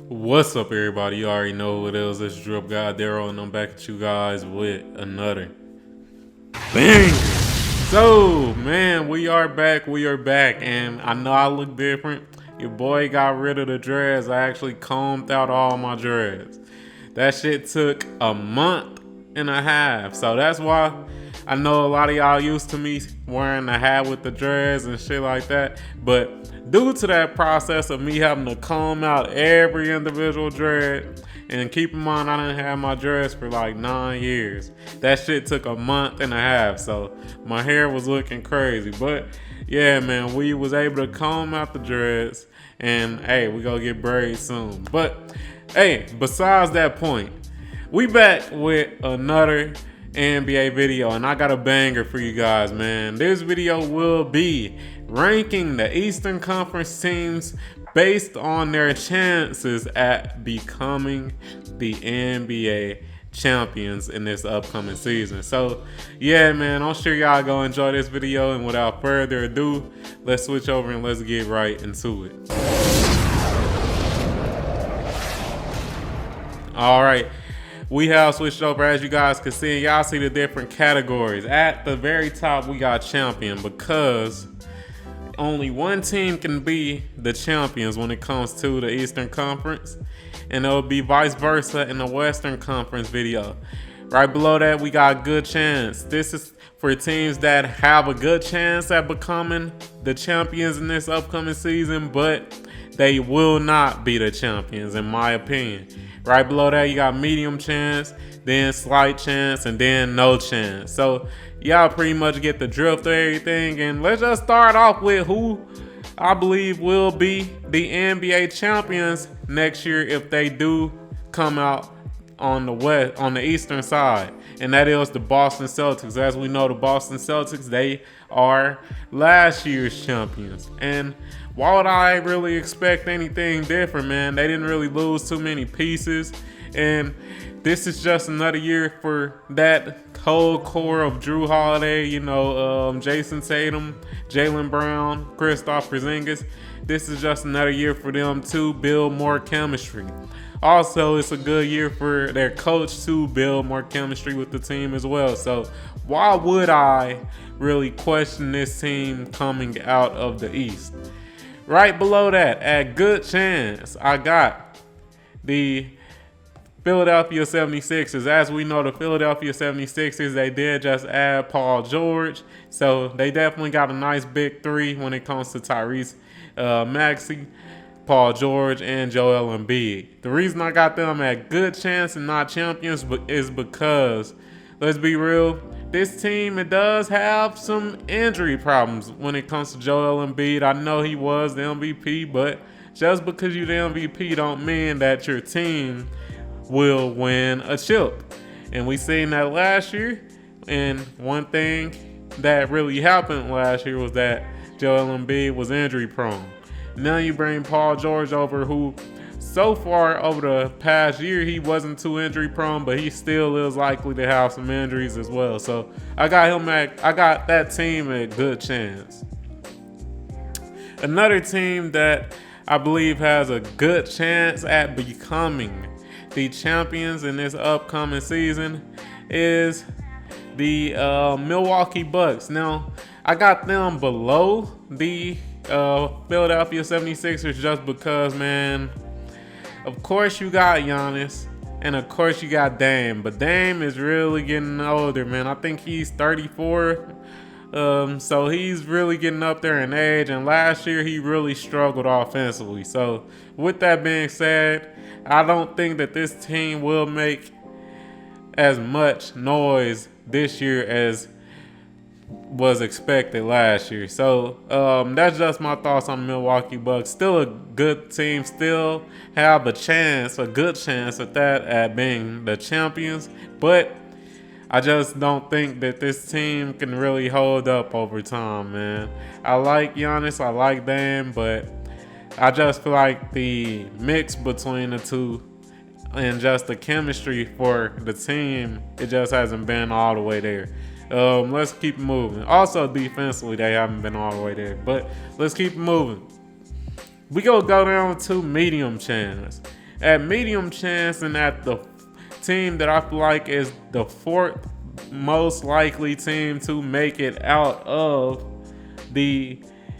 What's up, everybody? You already know who it is. It's DripGodDero, and I'm back at you guys with another bang. So, man, we are back. And I know I look different. Your boy got rid of the dreads. I actually combed out all my dreads. That shit took a month and a half. So that's why I know a lot of y'all used to me wearing a hat with the dreads and shit like that. But due to that process of me having to comb out every individual dread, and keep in mind I didn't have my dreads for like 9 years. That shit took a month and a half. So my hair was looking crazy. But yeah, man, we was able to comb out the dreads. And hey, we gonna get braids soon. But hey, besides that point, we back with another NBA video, and I got a banger for you guys, man. This video will be ranking the Eastern Conference teams based on their chances at becoming the NBA champions in this upcoming season. So yeah, man, I'm sure y'all gonna enjoy this video, and without further ado, let's switch over and let's get right into it. All right, we have switched over, as you guys can see. Y'all see the different categories. At the very top, we got champion, because only one team can be the champions when it comes to the Eastern Conference, and it'll be vice versa in the Western Conference video. Right below that, we got good chance. This is for teams that have a good chance at becoming the champions in this upcoming season, but they will not be the champions, in my opinion. Right below that, you got medium chance, then slight chance, and then no chance. So y'all pretty much get the drift of everything. And let's just start off with who I believe will be the NBA champions next year if they do come out on the Eastern side, and that is the Boston Celtics. As we know, the Boston Celtics, they are last year's champions. And why would I really expect anything different, man? They didn't really lose too many pieces, and this is just another year for that whole core of Drew Holiday, Jason Tatum, Jaylen Brown, Kristaps Porzingis. This is just another year for them to build more chemistry. Also, it's a good year for their coach to build more chemistry with the team as well. So why would I really question this team coming out of the East? Right below that, at good chance, I got the Philadelphia 76ers. As we know, the Philadelphia 76ers, they did just add Paul George. So they definitely got a nice big three when it comes to Tyrese Maxey, Paul George, and Joel Embiid. The reason I got them at good chance and not champions is because, let's be real, this team, it does have some injury problems when it comes to Joel Embiid. I know he was the MVP, but just because you're the MVP don't mean that your team will win a chip. And we seen that last year, and one thing that really happened last year was that Joel Embiid was injury prone. Now you bring Paul George over, who so far over the past year, he wasn't too injury prone, but he still is likely to have some injuries as well. So I got that team at good chance. Another team that I believe has a good chance at becoming the champions in this upcoming season is the Milwaukee Bucks. Now, I got them below the Philadelphia 76ers just because, man, of course you got Giannis, and of course you got Dame, but Dame is really getting older, man. I think he's 34, so he's really getting up there in age, and last year he really struggled offensively. So with that being said, I don't think that this team will make as much noise this year as was expected last year. So that's just my thoughts on the Milwaukee Bucks. Still a good team, still have a good chance at that, at being the champions, but I just don't think that this team can really hold up over time, man. I like Giannis, I like Dame, but I just feel like the mix between the two and just the chemistry for the team, it just hasn't been all the way there. Let's keep moving. Also, defensively, they haven't been all the way there, but let's keep moving. We gonna go down to medium chance. at medium chance and at the team that I feel like is the fourth most likely team to make it out of the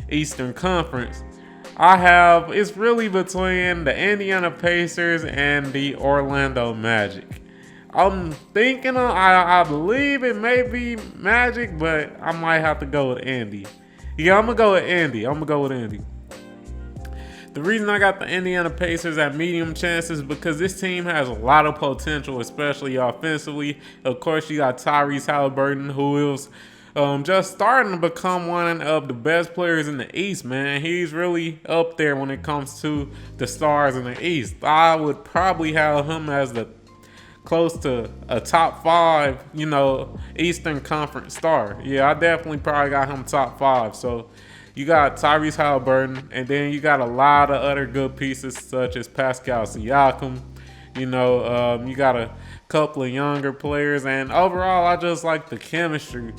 Eastern Conference, it's really between the Indiana Pacers and the Orlando Magic. I'm thinking I believe it may be Magic, but I might have to go with Indy. Yeah, I'm gonna go with Indy. The reason I got the Indiana Pacers at medium chances is because this team has a lot of potential, especially offensively. Of course, you got Tyrese Halliburton, who is just starting to become one of the best players in the East, man. He's really up there when it comes to the stars in the East. I would probably have him as the close to a top 5, Eastern Conference star. Yeah, I definitely probably got him top 5. So you got Tyrese Halliburton, and then you got a lot of other good pieces such as Pascal Siakam. You got a couple of younger players, and overall, I just like the chemistry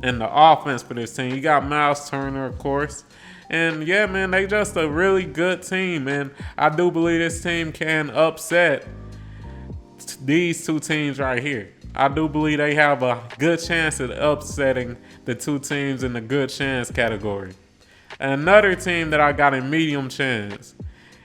and the offense for this team. You got Miles Turner, of course. And yeah, man, they just a really good team, and I do believe this team can upset these two teams right here. I do believe they have a good chance at upsetting the two teams in the good chance category. Another team that I got in medium chance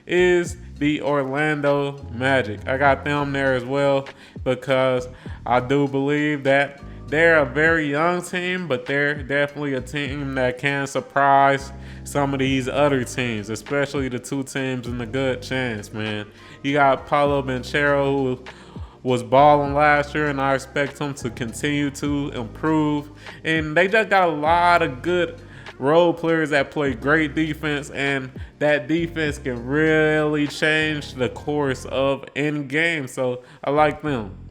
is the Orlando Magic. I got them there as well because I do believe that they're a very young team, but they're definitely a team that can surprise some of these other teams, especially the two teams in the good chance, man. You got Paolo Banchero, who was balling last year, and I expect him to continue to improve. And they just got a lot of good role players that play great defense, and that defense can really change the course of any game. So I like them.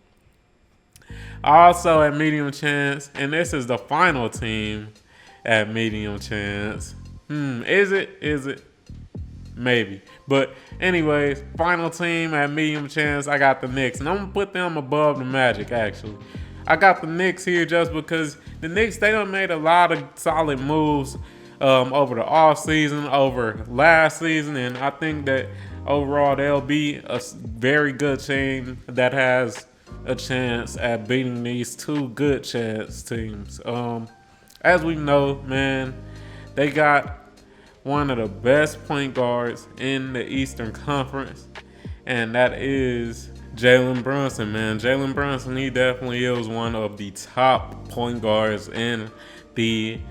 Also at medium chance, and this is the final team at medium chance. Is it? Maybe. But anyways, final team at medium chance, I got the Knicks. And I'm going to put them above the Magic, actually. I got the Knicks here just because the Knicks, they done made a lot of solid moves over the offseason, over last season. And I think that overall they'll be a very good team that has a chance at beating these two good chance teams. As we know, man, they got one of the best point guards in the Eastern Conference, and that is Jalen Brunson, man. Jalen Brunson, he definitely is one of the top point guards in the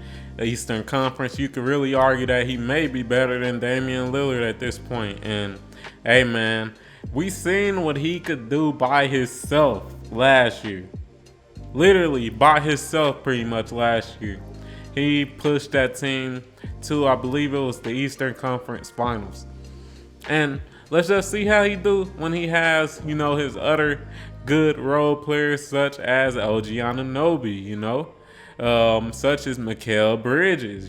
Eastern Conference. You could really argue that he may be better than Damian Lillard at this point. And hey, man, we seen what he could do by himself last year. Literally by himself pretty much last year. He pushed that team to, I believe it was the Eastern Conference Finals. And let's just see how he do when he has, his other good role players such as OG Anunoby, such as Mikal Bridges,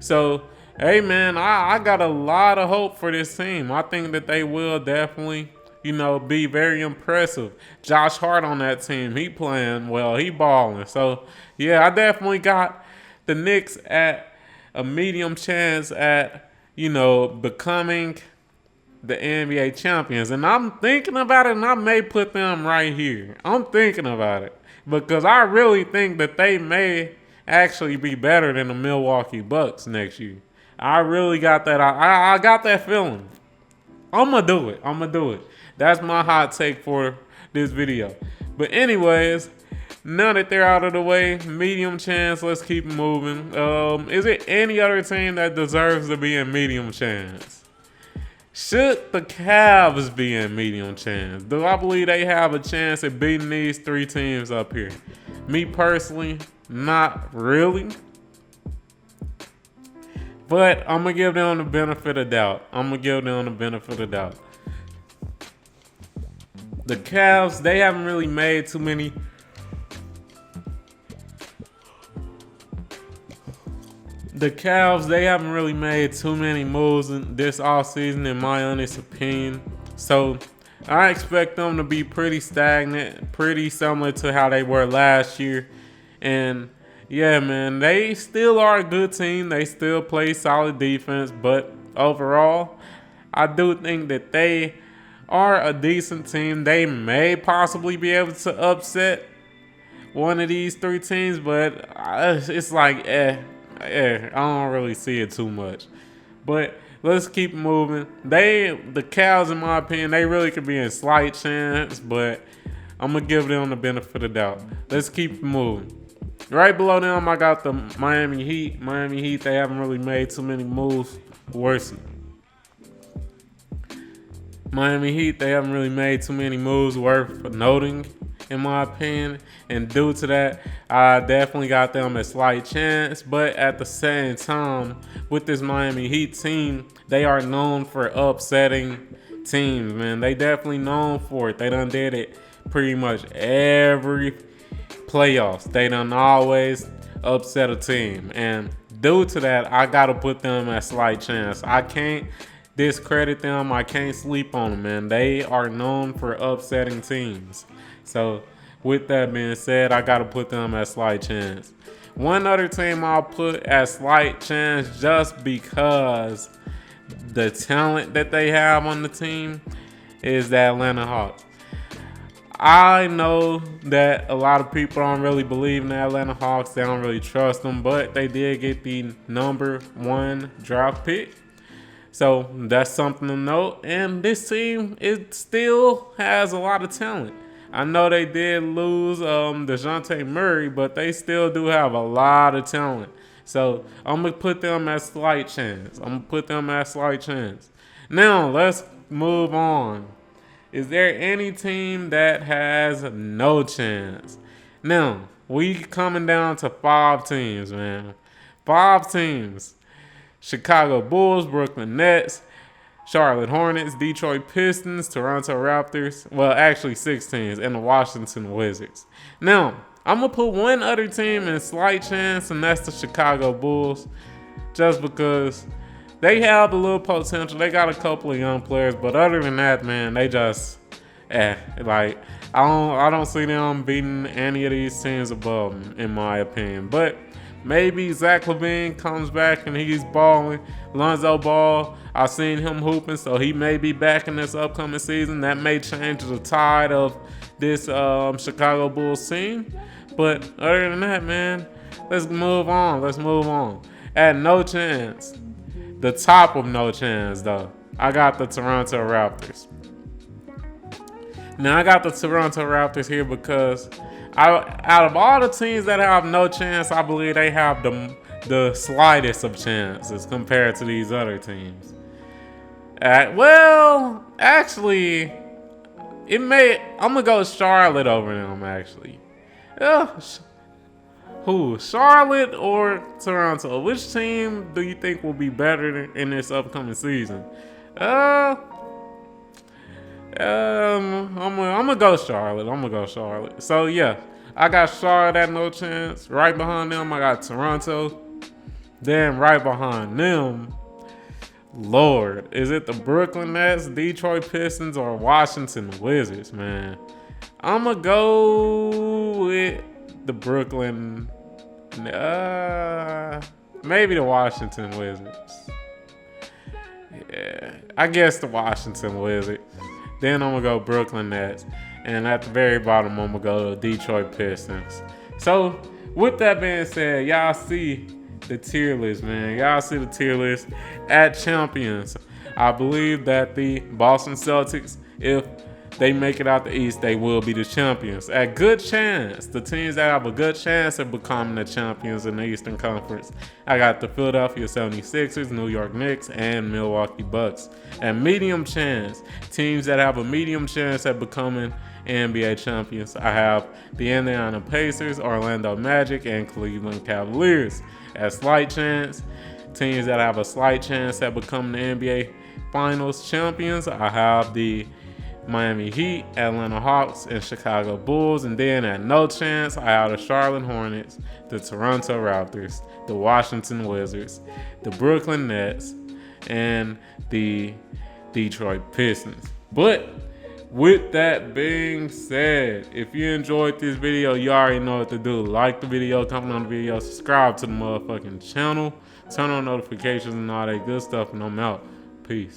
So, hey, man, I got a lot of hope for this team. I think that they will definitely, be very impressive. Josh Hart on that team, he playing well, he balling. So, yeah, I definitely got the Knicks at a medium chance at, becoming the NBA champions. And I'm thinking about it, and I may put them right here. I'm thinking about it because I really think that they may actually be better than the Milwaukee Bucks next year. I really got that. I got that feeling. I'm going to do it. That's my hot take for this video. But anyways, now that they're out of the way, medium chance, let's keep moving. Is it any other team that deserves to be in medium chance? Should the Cavs be in medium chance? Do I believe they have a chance at beating these three teams up here? Me personally, not really. But I'm going to give them the benefit of doubt. The Cavs, they haven't really made too many moves in this offseason, in my honest opinion. So I expect them to be pretty stagnant, pretty similar to how they were last year. And yeah, man, they still are a good team. They still play solid defense. But overall, I do think that they are a decent team. They may possibly be able to upset one of these three teams, but it's like, I don't really see it too much. But let's keep moving. The Cavs, in my opinion, they really could be in slight chance, but I'm going to give them the benefit of the doubt. Let's keep moving. Right below them, I got the Miami Heat. Miami Heat, they haven't really made too many moves worth noting, in my opinion. And due to that, I definitely got them a slight chance. But at the same time, with this Miami Heat team, they are known for upsetting teams, man. They definitely known for it. They done did it pretty much every playoffs. They done always upset a team. And due to that, I got to put them at slight chance. I can't discredit them. I can't sleep on them, man. They are known for upsetting teams. So with that being said, I got to put them at slight chance. One other team I'll put at slight chance just because the talent that they have on the team is the Atlanta Hawks. I know that a lot of people don't really believe in the Atlanta Hawks. They don't really trust them, but they did get the #1 draft pick. So that's something to note. And this team, it still has a lot of talent. I know they did lose DeJounte Murray, but they still do have a lot of talent. So I'm going to put them at slight chance. Now, let's move on. Is there any team that has no chance? Now, we coming down to 5 teams, man. 5 teams. Chicago Bulls, Brooklyn Nets, Charlotte Hornets, Detroit Pistons, Toronto Raptors. Well, actually 6 teams, and the Washington Wizards. Now, I'm going to put one other team in slight chance, and that's the Chicago Bulls. Just because they have a little potential. They got a couple of young players, but other than that, man, they just, like, I don't see them beating any of these teams above them, in my opinion. But maybe Zach LaVine comes back and he's balling. Lonzo Ball, I've seen him hooping, so he may be back in this upcoming season. That may change the tide of this Chicago Bulls team. But other than that, man, let's move on. At no chance, the top of no chance, though, I got the Toronto Raptors. Now, I got the Toronto Raptors here because out of all the teams that have no chance, I believe they have the slightest of chances compared to these other teams. Well, actually, I'm going to go Charlotte over them, actually. Who? Charlotte or Toronto? Which team do you think will be better in this upcoming season? I'm gonna go Charlotte. So yeah, I got Charlotte at no chance. Right behind them, I got Toronto. Then right behind them, Lord, is it the Brooklyn Nets, Detroit Pistons, or Washington Wizards, man? I'm gonna go with the Brooklyn, maybe the Washington Wizards. Yeah, I guess the Washington Wizards. Then I'm gonna go Brooklyn Nets, and at the very bottom, I'm gonna go Detroit Pistons. So, with that being said, y'all see the tier list, man. Y'all see the tier list at champions. I believe that the Boston Celtics, if they make it out the East, they will be the champions. At good chance, the teams that have a good chance of becoming the champions in the Eastern Conference, I got the Philadelphia 76ers, New York Knicks, and Milwaukee Bucks. At medium chance, teams that have a medium chance at becoming NBA champions, I have the Indiana Pacers, Orlando Magic, and Cleveland Cavaliers. At slight chance, teams that have a slight chance at becoming the NBA Finals champions, I have the Miami Heat, Atlanta Hawks, and Chicago Bulls. And then at no chance, I have the Charlotte Hornets, the Toronto Raptors, the Washington Wizards, the Brooklyn Nets, and the Detroit Pistons. But with that being said, if you enjoyed this video, you already know what to do. Like the video, comment on the video, subscribe to the motherfucking channel, turn on notifications and all that good stuff, and I'm out. Peace.